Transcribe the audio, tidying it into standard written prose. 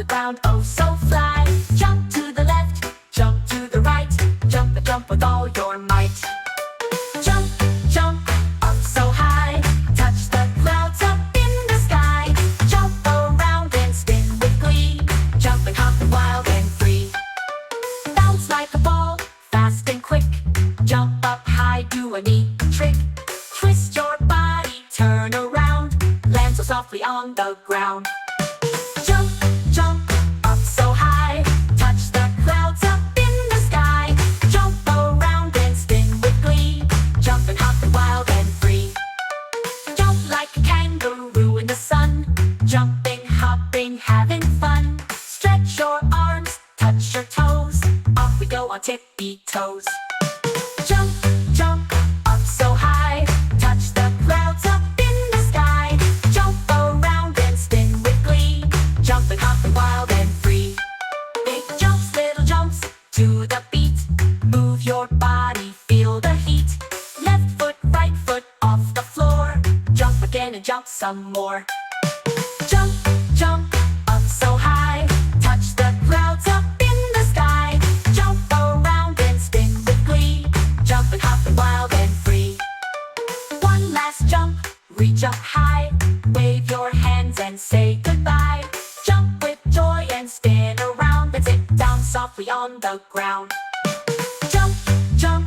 the ground, oh so fly. Jump to the left, jump to the right, jump and jump with all your might. Jump, jump, up so high, touch the clouds up in the sky. Jump around and spin with glee, jumping, hopping wild and free. Bounce like a ball, fast and quick, jump up high, do a neat trick. Twist your body, turn around, land so softly on the ground. Jump, jump, up so high, touch the clouds up in the sky. Jump around and spin with glee, jumping, hopping wild and free. Jump like a kangaroo in the sun, jumping, hopping, having fun. Stretch your arms, touch your toes, off we go on tippy toes. Jump, jump, up so high, touch the clouds up in the sky. Jump around and spin with glee, jumping, hopping wild and free. Big jumps, little jumps, to the beat. Move your body, feel the heat. Left foot, right foot, off the floor. Jump again and jump some more. Jump, jump, up so high, touch the clouds up in the sky. Jump around and spin with glee, jumping, hopping wild and free. One last jump, reach up high, wave your hands and say goodbye. Jump with joy and spin around and sit down softly on the ground. Jump, jump,